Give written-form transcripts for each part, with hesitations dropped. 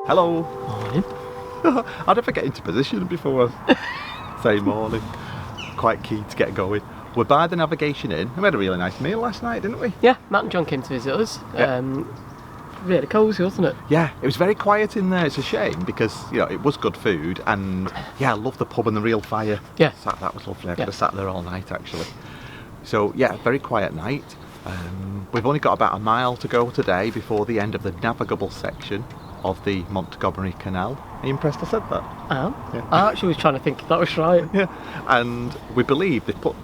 Hello. Morning. I never get into position before I say morning. Quite keen to get going. We're by the Navigation Inn. We had a really nice meal last night, didn't we? Yeah, Matt and John came to visit us. Yeah. Really cosy, wasn't it? Yeah, it was very quiet in there. It's a shame because, you know, it was good food and yeah, I love the pub and the real fire. Yeah. That was lovely. I could have sat there all night actually. So yeah, very quiet night. We've only got about a mile to go today before the end of the navigable section of the Montgomery Canal. Are you impressed I said that? I am. Yeah. I actually was trying to think if that was right. Yeah, and we believe they put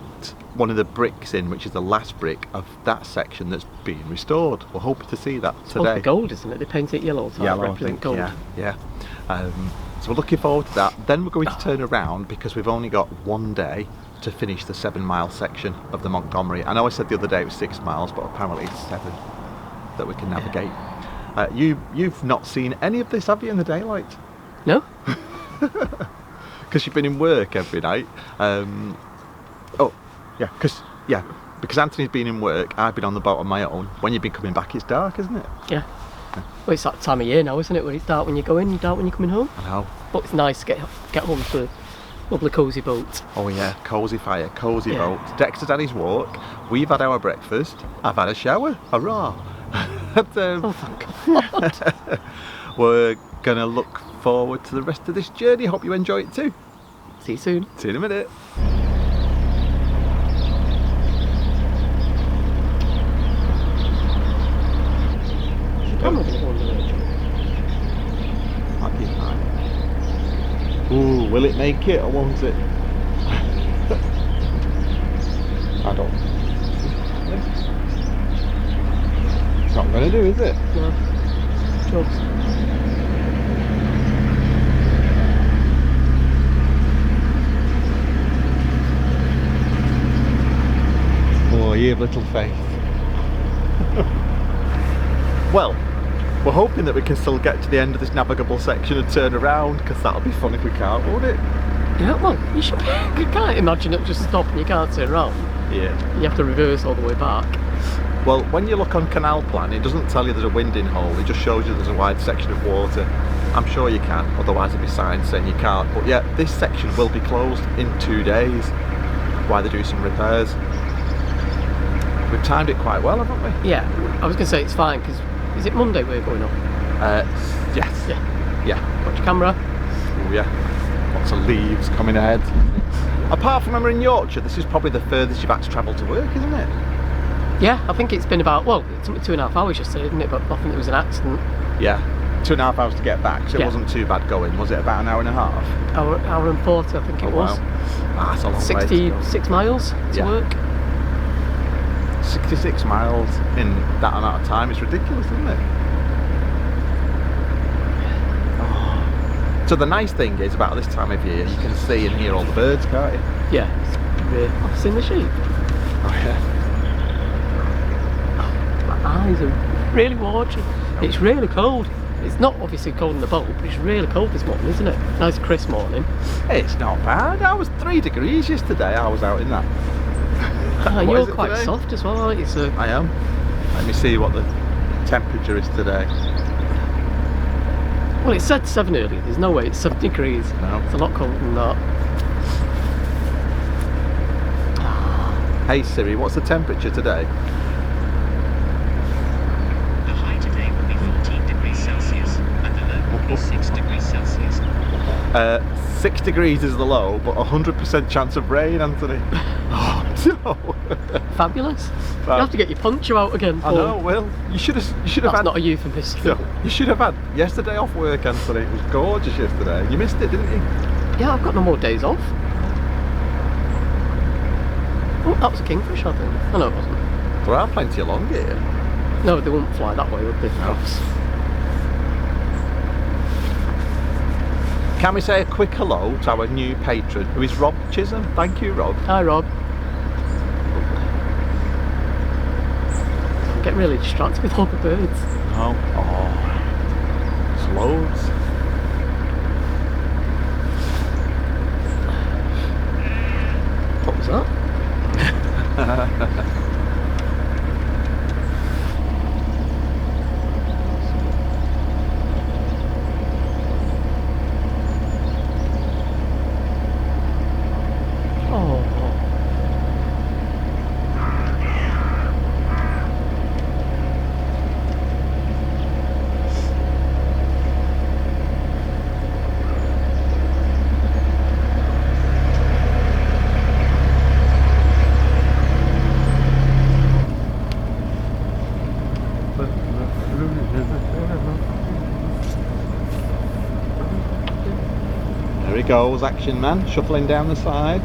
one of the bricks in, which is the last brick of that section that's being restored. We're hoping to see that It's today. supposed to be gold, isn't it? They paint it yellow to Yellow, I represent think, gold. yeah. So we're looking forward to that. Then we're going to turn around because we've only got one day to finish the 7-mile section of the Montgomery. I know I said the other day it was 6 miles, but apparently it's 7 that we can navigate. You've not seen any of this, have you, in the daylight? No? Because you've been in work every night. Because Anthony's been in work, I've been on the boat on my own. When you've been coming back, it's dark, isn't it? Yeah. Well, it's that time of year now, isn't it? Where it's dark when you go in, dark when you're coming home. I know. But it's nice to get home to a lovely cosy boat. Oh yeah, cosy fire, cosy boat. Dexter's had his walk. We've had our breakfast. I've had a shower. Hurrah! Oh, thank God. We're gonna look forward to the rest of this journey. Hope you enjoy it too. See you soon. See you in a minute. I'm not going to go on the ledge. Might be fine. Ooh, will it make it or won't it? I don't. It's not going to do, is it? No. Jobs. Oh, you have little faith. Well, we're hoping that we can still get to the end of this navigable section and turn around, because that'll be fun if we can't, won't it? Yeah, well, you should. You can't imagine it just stop and you can't turn around. Yeah. You have to reverse all the way back. Well, when you look on Canal Plan, it doesn't tell you there's a winding hole, it just shows you there's a wide section of water. I'm sure you can, otherwise there'll be signs saying you can't. But yeah, this section will be closed in 2 days while they do some repairs. We've timed it quite well, haven't we? Yeah, I was going to say it's fine because is it Monday we're going up? Yes. Yeah. Got your camera? Oh yeah. Lots of leaves coming ahead. Apart from when we're in Yorkshire, this is probably the furthest you've had to travel to work, isn't it? Yeah, I think it's been about, well, it took me 2.5 hours yesterday, didn't it? But I think there was an accident. Yeah. 2.5 hours to get back, so it wasn't too bad going. Was it about an hour and a half? Hour and 40, I think it was. Wow. That's a long way to go. 66 miles to work. 66 miles in that amount of time, it's ridiculous, isn't it? Oh. So the nice thing is about this time of year, you can see and hear all the birds, can't you? Yeah, it's really, I've seen the sheep. Oh yeah. My eyes are really watering. It's really cold. It's not obviously cold in the boat, but it's really cold this morning, isn't it? Nice crisp morning. It's not bad. I was 3 degrees yesterday, I was out in that. You're quite soft as well, aren't you, sir? I am. Let me see what the temperature is today. Well, it said 7 earlier. There's no way it's 7 degrees. No. It's a lot colder than that. Hey Siri, what's the temperature today? The high today will be 14 degrees Celsius and the low will be 6 degrees Celsius. 6 degrees is the low, but 100% chance of rain, Anthony. Oh no! Fabulous. You have to get your poncho out again, Paul. I know. Well, you should have That's had. not a euphemism. No, you should have had yesterday off work, Anthony. It was gorgeous yesterday. You missed it, didn't you? Yeah, I've got no more days off. Oh, that was a kingfish, I think. Oh no, it wasn't. There are plenty along here. No, they won't fly that way, would they? No. Can we say a quick hello to our new patron, who is Rob Chisholm? Thank you, Rob. Hi, Rob. I'm getting really distracted with all the birds. Oh, there's loads. What was that? he goes, Action Man, shuffling down the side.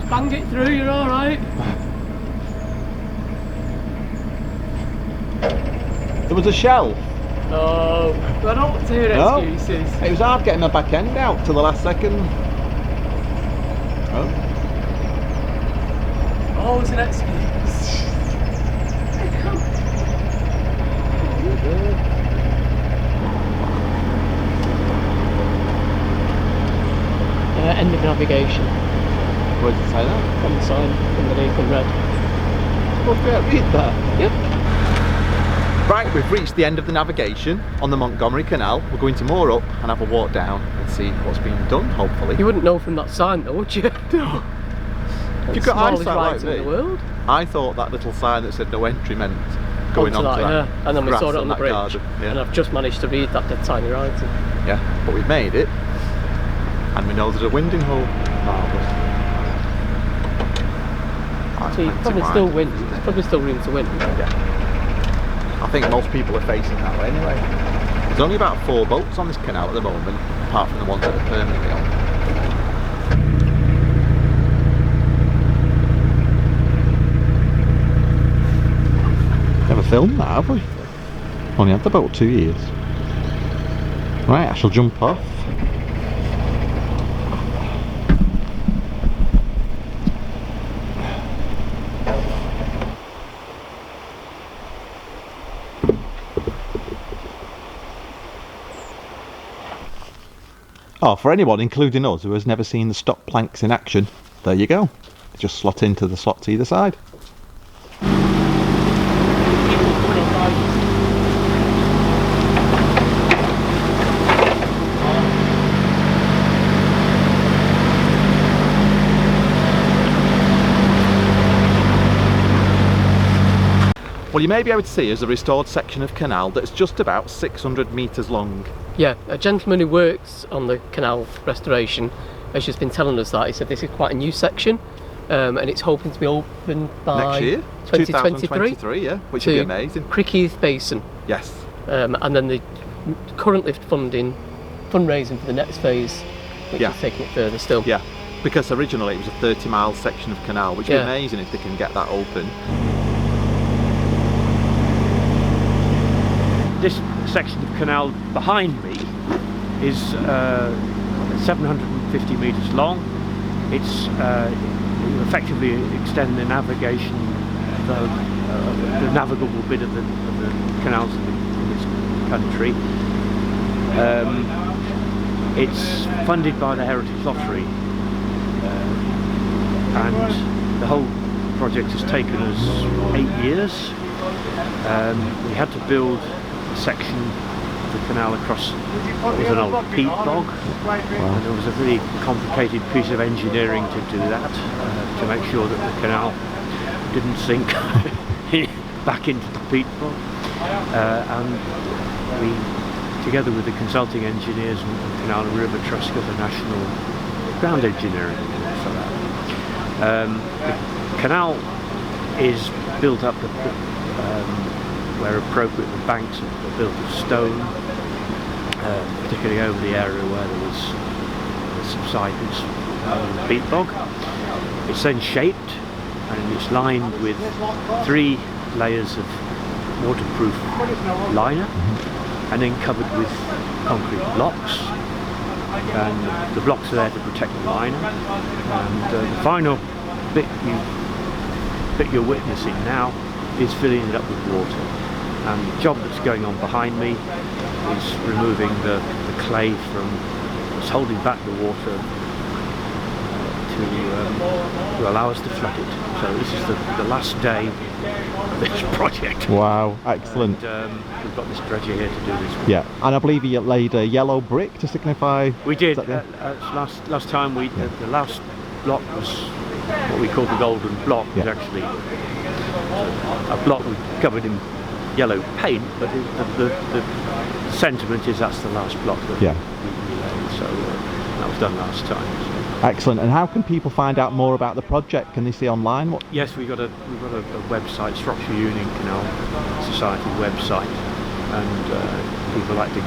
Bang it through, you're alright. There was a shelf. Oh, I don't want to hear No. excuses. It was hard getting my back end out to the last second. Oh. Oh, it's an excuse. End of navigation. Where did it say that? On the sign, underneath in red. Oh, yeah, read that. Yep. Right, we've reached the end of the navigation on the Montgomery Canal. We're going to moor up and have a walk down and see what's been done, hopefully. You wouldn't know from that sign though, would you? No. You've got Smallest eyesight like writing in me. the world. I thought that little sign that said no entry meant going Onto onto that. yeah. And then we grass saw it on the that bridge. garden. Yeah. And I've just managed to read that dead tiny writing. Yeah, but we've made it. And we know there's a winding hole. Marvellous. So you probably still win. There's probably still room to win. Yeah. I think most people are facing that way anyway. There's only about 4 boats on this canal at the moment, apart from the ones that are permanently on. Never filmed that, have we? Only had the boat 2 years. Right, I shall jump off. Oh, for anyone, including us, who has never seen the stop planks in action, there you go. They just slot into the slots either side. Well, you may be able to see is a restored section of canal that's just about 600 metres long. Yeah, a gentleman who works on the canal restoration has just been telling us that. He said this is quite a new section and it's hoping to be open by Next year, 2023, yeah, which would be amazing. Crickheath Basin. Yes. And then they're currently fundraising for the next phase, which is taking it further still. Yeah, because originally it was a 30-mile section of canal, which would be amazing if they can get that open. This section of canal behind me is 750 metres long. It's effectively extend the navigation, the navigable bit of the canals in this country. It's funded by the Heritage Lottery, and the whole project has taken us 8 years. We had to build section of the canal across what was an old peat bog, and there was a really complicated piece of engineering to do that, to make sure that the canal didn't sink back into the peat bog, and we, together with the consulting engineers and Canal and River Trust, got the national ground engineering for that. The canal is built up where appropriate. The banks are built of stone, particularly over the area where there was subsidence over the peat bog. It's then shaped and it's lined with 3 layers of waterproof liner and then covered with concrete blocks. And the blocks are there to protect the liner. And the final bit you're witnessing now is filling it up with water. And the job that's going on behind me is removing the clay from what's holding back the water to allow us to flood it. So this is the last day of this project. Wow, excellent. And, we've got this dredger here to do this. Yeah, and I believe you laid a yellow brick to signify. We did. Is that Last time the last block was what we call the golden block. Yeah. Was actually a block covered in yellow paint, but the sentiment is that's the last block that Yeah. we laid. So that was done last time. Excellent. And how can people find out more about the project? Can they see online? What? Yes, we've got a website, Shropshire Union Canal Society website, and people like to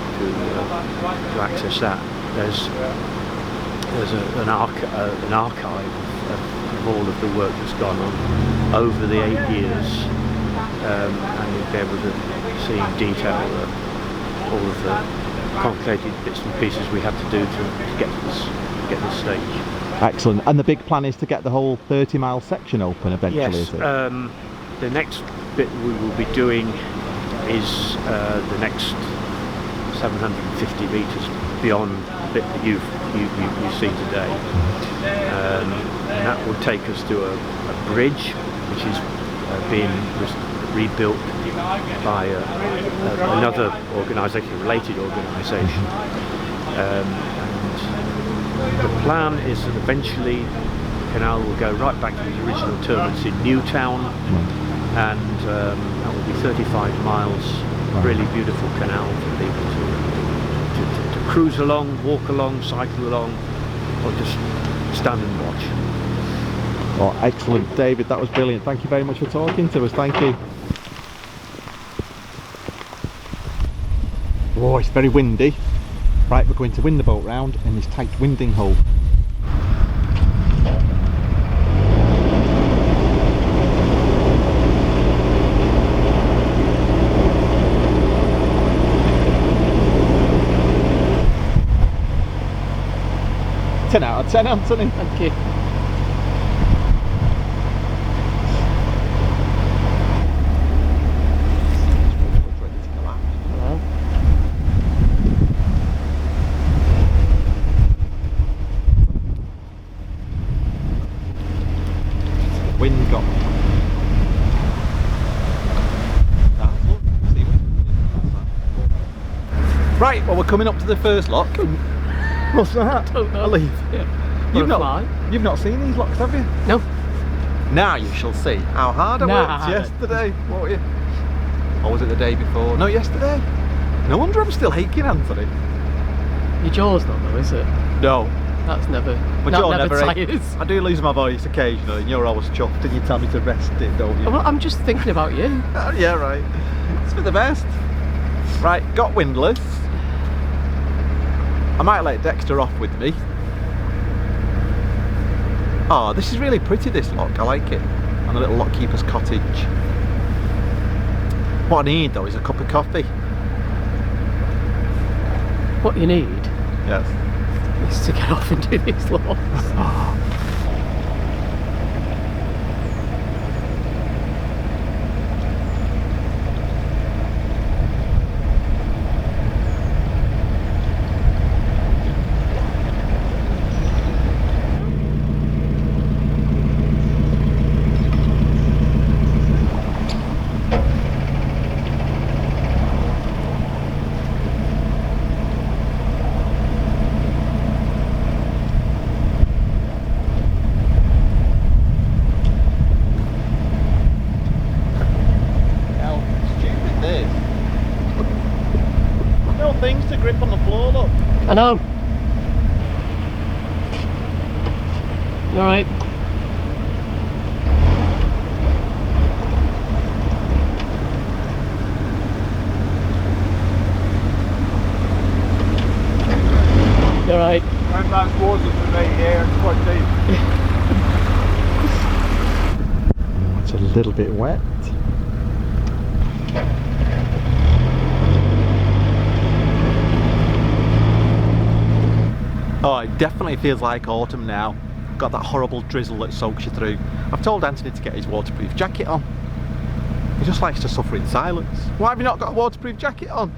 access that. There's an archive of all of the work that's gone on over the 8 years, and you'll be able to see in detail all of the complicated bits and pieces we had to do to get to this stage. Excellent. And the big plan is to get the whole 30-mile section open eventually, Yes, is it? the next bit we will be doing is the next 750 metres beyond the bit that you see today, and that will take us to a bridge which is being rebuilt by another organisation, a related organisation. The plan is that eventually the canal will go right back to its original terminus in Newtown, and that will be 35 miles, really beautiful canal for people to cruise along, walk along, cycle along, or just stand and watch. Oh, excellent. David, that was brilliant. Thank you very much for talking to us. Thank you. Oh, it's very windy. Right, we're going to wind the boat round in this tight winding hole. Ten out of 10, Anthony. Thank you. Wind got right, well we're coming up to the first lock. What's that? Don't know. A leaf. Yeah. You've not seen these locks, have you? No. Now you shall see how hard I worked yesterday, won't you? Or was it the day before? No, yesterday. No wonder I'm still aching, Anthony. Your jaw's not though, is it? No. That's never. My that jaw never never tires. aches. I do lose my voice occasionally, and you're always chuffed, and you tell me to rest it, don't you? Well, I'm just thinking about you. Oh, yeah, right. It's for the best. Right, got windlass. I might let Dexter off with me. Oh, this is really pretty, this lock. I like it. And a little lockkeeper's cottage. What I need though is a cup of coffee. What you need Yes. is to get off and do these locks. Things to grip on the floor, look. I know. You alright? You alright? Sometimes water for me here, it's quite deep. It's a little bit wet. Oh, it definitely feels like autumn now. Got that horrible drizzle that soaks you through. I've told Anthony to get his waterproof jacket on. He just likes to suffer in silence. Why have you not got a waterproof jacket on?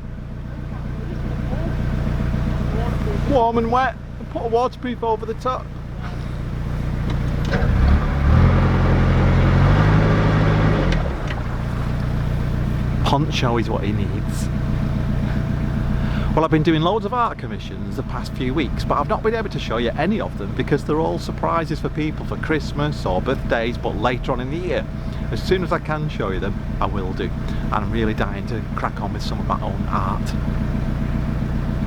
Warm and wet. Put a waterproof over the top. poncho is what he needs. Well, I've been doing loads of art commissions the past few weeks, but I've not been able to show you any of them because they're all surprises for people for Christmas or birthdays, but later on in the year. As soon as I can show you them, I will do. And I'm really dying to crack on with some of my own art.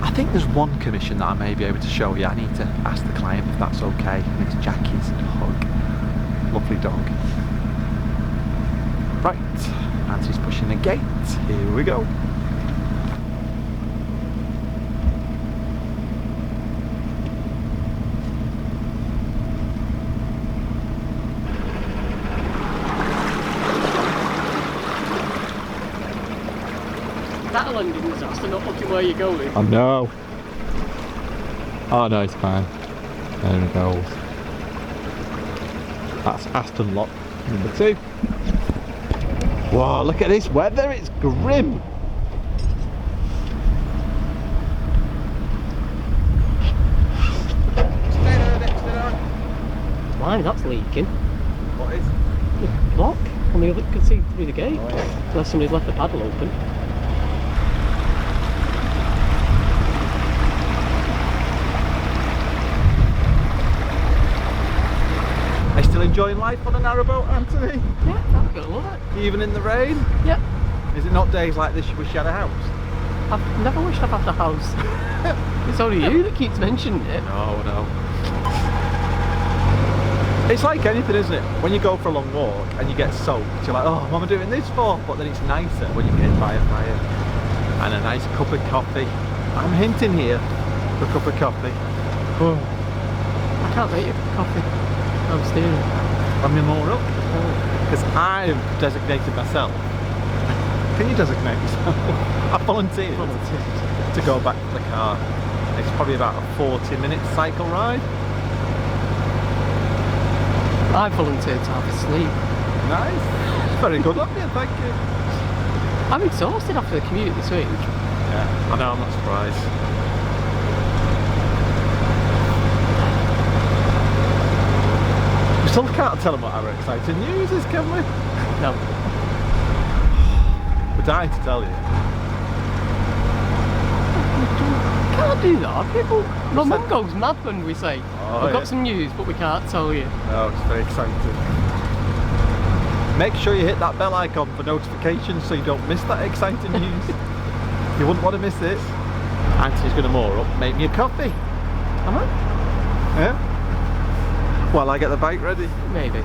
I think there's one commission that I may be able to show you. I need to ask the client if that's okay. And it's Jackie's dog. Lovely dog. Right, Nancy's pushing the gate. Here we go. That a landing disaster, not looking where you're going. I know. Oh no, it's fine. There it goes. That's Aston Lock number 2. Wow, look at this weather, it's grim. Stay there, Dexter. Why? That's leaking. What is? The block on the other, you can see through the gate. Oh, yeah. Unless somebody's left the paddle open. Are you still enjoying life on a narrowboat, Anthony? Yeah, I'm gonna love it. Even in the rain? Yeah. Is it not days like this you wish you had a house? I've never wished I've had a house. It's only you that keeps mentioning it. No. It's like anything, isn't it? When you go for a long walk and you get soaked, you're like, oh, what am I doing this for? But then it's nicer when you get by a fire and a nice cup of coffee. I'm hinting here for a cup of coffee. Oh. I can't make you coffee. I'm steering. I'm more up because I've designated myself. Can you designate yourself? I volunteered to go back to the car. It's probably about a 40-minute cycle ride. I volunteered to have a sleep. Nice. Very good of you, thank you. I'm exhausted after the commute this week. Yeah, I know, I'm not surprised. We still can't tell them what our exciting news is, can we? No. We're dying to tell you. Can't do that. People, my said- mum goes mad when we say, Oh, I've got yeah. some news, but we can't tell you. No, it's very exciting. Make sure you hit that bell icon for notifications so you don't miss that exciting news. You wouldn't want to miss this. Anthony's going to moor up, make me a coffee. Am I? Yeah? While I get the bike ready. Maybe.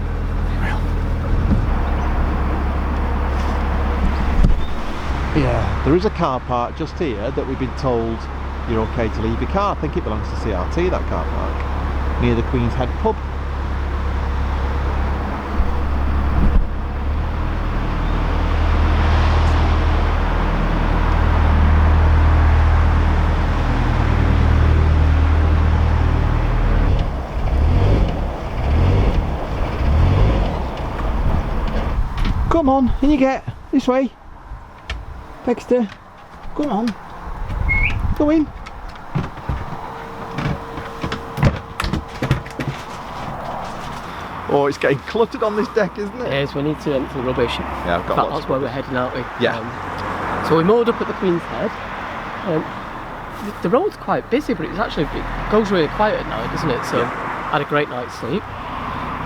Yeah, there is a car park just here that we've been told you're okay to leave your car. I think it belongs to CRT, that car park, near the Queen's Head pub. Come on, in you get. This way. Dexter, come on. Go in. Oh, it's getting cluttered on this deck, isn't it? Yes, we need to empty the rubbish. Yeah, I've got In fact, lots that's of where we're heading, aren't we? Yeah. So we moored up at the Queen's Head. The road's quite busy, but it goes really quiet at night, doesn't it? So Yeah. I had a great night's sleep.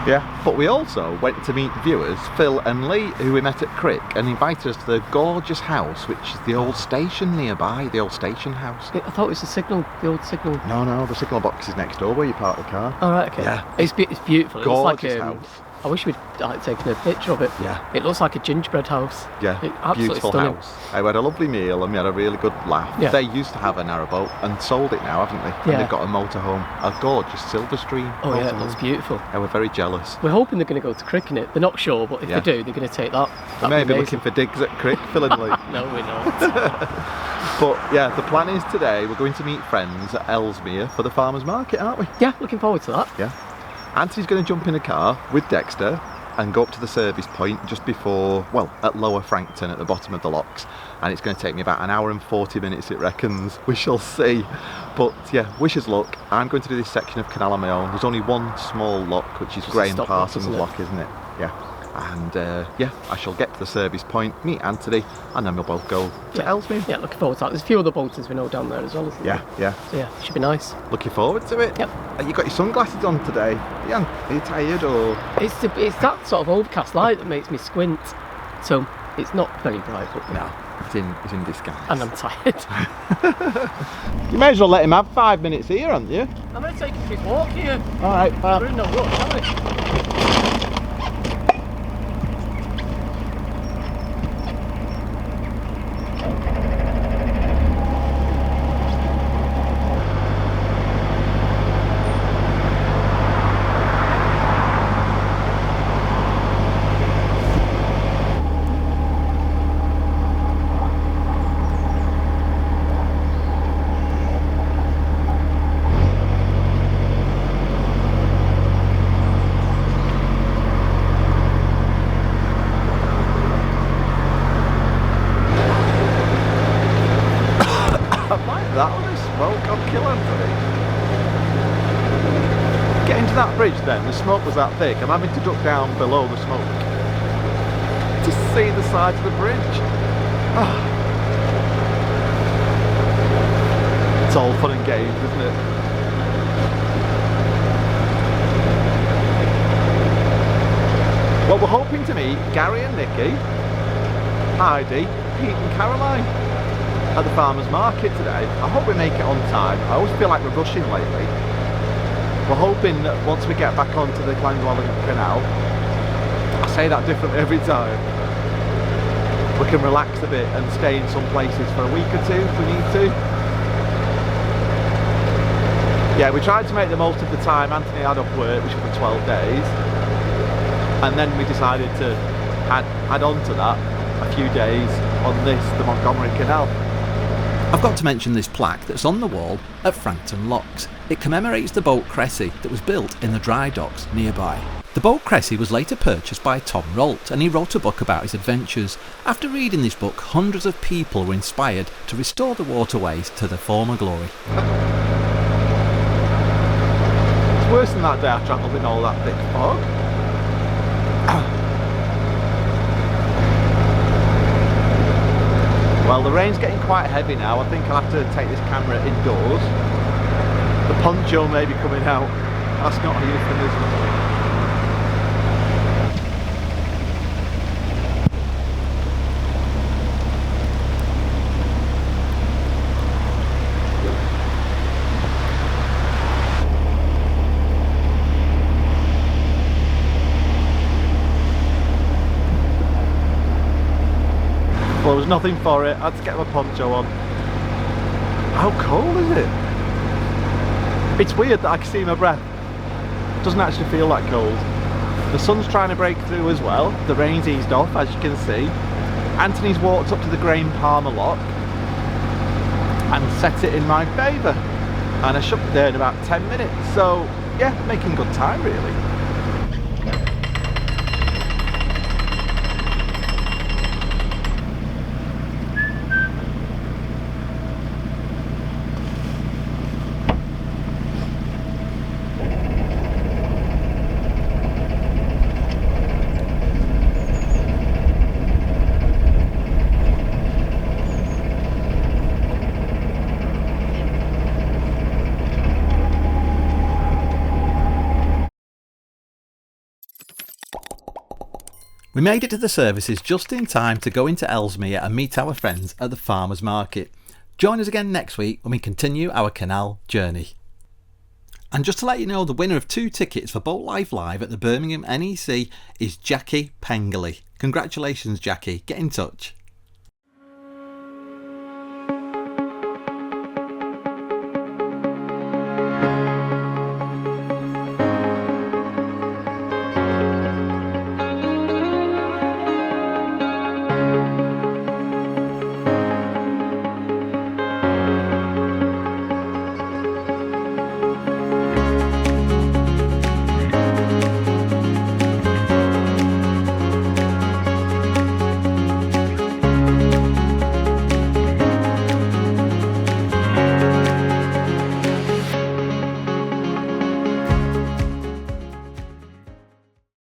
Yeah, but we also went to meet viewers, Phil and Lee, who we met at Crick, and invited us to the gorgeous house, which is the old station nearby, the old station house. I thought it was the old signal. No, the signal box is next door where you park the car. Oh, right, okay. Yeah. It's beautiful. It looks Gorgeous like house. I wish we'd taken a picture of it. Yeah. It looks like a gingerbread house. Yeah, Absolutely beautiful stunning. house. I had a lovely meal and we had a really good laugh. Yeah. They used to have a narrowboat and sold it now, haven't they? And Yeah. they've got a motorhome, a gorgeous Silverstream Oh yeah, it motorhome. looks beautiful. And we're very jealous. We're hoping they're going to go to Crick in it. They're not sure, but if Yeah. they do, they're going to take that. We That'd may be be amazing. looking for digs at Crick, Phil and Lee. No, we're not. But yeah, the plan is today we're going to meet friends at Ellesmere for the farmers market, aren't we? Yeah, looking forward to that. Yeah. Anthony's going to jump in a car with Dexter and go up to the service point just before, well, at Lower Frankton at the bottom of the locks, and it's going to take me about an hour and 40 minutes, it reckons. We shall see. But yeah, wish us luck. I'm going to do this section of canal on my own. There's only one small lock, which is Just a Graham stop lock, Parsons isn't it? lock, isn't it? Yeah. And yeah, I shall get to the service point, meet Anthony, and then we'll both go to Ellesmere. Yeah, looking forward to that. There's a few other boaters we know down there as well, isn't there? Yeah. So yeah, should be nice. Looking forward to it. Yep. You got your sunglasses on today. Are you tired or? It's that sort of overcast light that makes me squint. So it's not very bright, but No, it's in disguise. and I'm tired. You may as well let him have 5 minutes here, haven't you? I'm going to take a quick walk here. Alright, We're in no rush, are we? That was a smoke, God kill Anthony. Getting to that bridge then, the smoke was that thick, I'm having to duck down below the smoke to see the side of the bridge. It's all fun and games, isn't it? Well, we're hoping to meet Gary and Nikki, Heidi, Pete and Caroline at the farmer's market today. I hope we make it on time. I always feel like we're rushing lately. We're hoping that once we get back onto the Glenwellan Canal, I say that differently every time, we can relax a bit and stay in some places for a week or two if we need to. Yeah, we tried to make the most of the time Anthony had off work, which was for 12 days, and then we decided to add on to that a few days on the Montgomery Canal. I've got to mention this plaque that's on the wall at Frankton Locks. It commemorates the boat Cressy that was built in the dry docks nearby. The boat Cressy was later purchased by Tom Rolt, and he wrote a book about his adventures. After reading this book, hundreds of people were inspired to restore the waterways to their former glory. It's worse than that day I travelled in all that thick fog. Well, the rain's getting quite heavy now. I think I'll have to take this camera indoors. The poncho may be coming out. That's not a euphemism. Well, there was nothing for it. I had to get my poncho on. How cold is it? It's weird that I can see my breath. It doesn't actually feel that cold. The sun's trying to break through as well. The rain's eased off, as you can see. Anthony's walked up to the Grain Palmer lock and set it in my favour. And I should be there in about 10 minutes. So, yeah, making good time really. We made it to the services just in time to go into Ellesmere and meet our friends at the farmer's market. Join us again next week when we continue our canal journey. And just to let you know, the winner of 2 tickets for Boat Life Live at the Birmingham NEC is Jackie Pengley. Congratulations, Jackie. Get in touch.